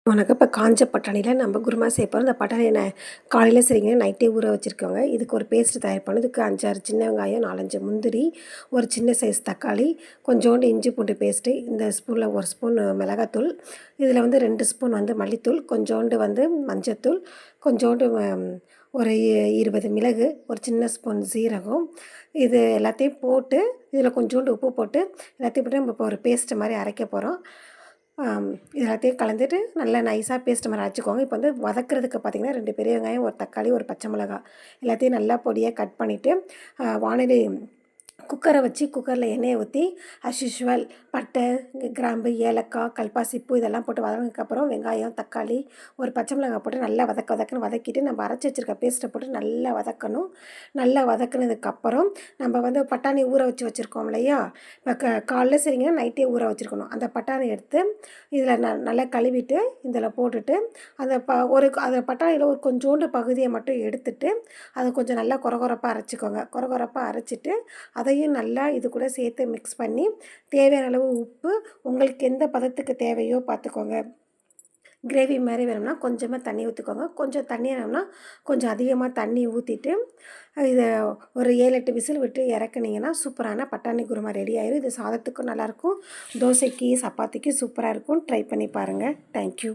வணக்கம். இப்போ காஞ்ச பட்டாணியில் நம்ம குருமா செய்ய போகிறோம். இந்த பட்டாணியை காலையில் செய்யுங்க, நைட்டே ஊற வச்சுருக்கோங்க. இதுக்கு ஒரு பேஸ்ட் தயார் பண்ணணும். இதுக்கு 5, 6 சின்ன வெங்காயம், 4, 5 முந்திரி, ஒரு சின்ன சைஸ் தக்காளி, கொஞ்சோண்டு இஞ்சி பூண்டு பேஸ்ட்டு, இந்த ஸ்பூனில் 1 ஸ்பூன் மிளகாத்தூள், இதில் வந்து 2 ஸ்பூன் வந்து மல்லித்தூள், கொஞ்சோண்டு வந்து மஞ்சத்தூள், கொஞ்சோண்டு ஒரு 20 மிளகு, ஒரு சின்ன ஸ்பூன் சீரகம், இது எல்லாத்தையும் போட்டு இதில் கொஞ்சோண்டு உப்பு போட்டு எல்லாத்தையும் போட்டு நம்ம இப்போ ஒரு பேஸ்ட்டு மாதிரி அரைக்க போகிறோம். இது எல்லாத்தையும் கலந்துட்டு நல்லா நைஸாக பேஸ்ட் மாதிரி அரைச்சிக்கோங்க. இப்போ வந்து வதக்குறதுக்கு பார்த்திங்கன்னா 2 பெரிய வெங்காயம், ஒரு தக்காளி, ஒரு பச்சை மிளகாய் எல்லாத்தையும் நல்லா பொடியாக கட் பண்ணிவிட்டு வானிலை குக்கரை வச்சு குக்கரில் எண்ணெயை ஊற்றி யூஷுவல் பட்டை, கிராம்பு, ஏலக்காய், கல்பாசிப்பூ இதெல்லாம் போட்டு வதங்கினதுக்கப்புறம் வெங்காயம், தக்காளி, ஒரு பச்சை மிளகாய் போட்டு நல்லா வதக்குன்னு வதக்கிட்டு நம்ம அரைச்சி வச்சுருக்க பேஸ்ட்டை போட்டு நல்லா வதக்கணும். நல்லா வதக்குனதுக்கப்புறம் நம்ம வந்து பட்டாணி ஊற வச்சுருக்கோம் இல்லையா, இப்போ காலைல செய்யுங்கன்னா நைட்டே ஊற வச்சுருக்கணும். அந்த பட்டாணி எடுத்து இதில் நல்லா கழுவிட்டு இதில் போட்டுட்டு அந்த அந்த பட்டாணியில் ஒரு கொஞ்சோண்டு பகுதியை மட்டும் எடுத்துட்டு அதை கொஞ்சம் நல்லா கொரகொரப்பாக அரைச்சிக்கோங்க. கொரகொரப்பாக அரைச்சிட்டு அதையும் நல்லா இது கூட சேர்த்து மிக்ஸ் பண்ணி தேவையான அளவு உப்பு உங்களுக்கு எந்த பதத்துக்கு தேவையோ பார்த்துக்கோங்க. கிரேவி மாதிரி வேணும்னா கொஞ்சமாக தண்ணி ஊற்றிக்கோங்க. கொஞ்சம் தண்ணி வேணும்னா கொஞ்சம் அதிகமாக தண்ணி ஊற்றிட்டு இதை ஒரு 7, 8 விசில் விட்டு இறக்குனீங்கன்னா சூப்பரான பட்டாணி குருமா ரெடி ஆயிடும். இது சாதத்துக்கும் நல்லாயிருக்கும், தோசைக்கு, சப்பாத்திக்கு சூப்பராக இருக்கும். ட்ரை பண்ணி பாருங்கள். தேங்க்யூ.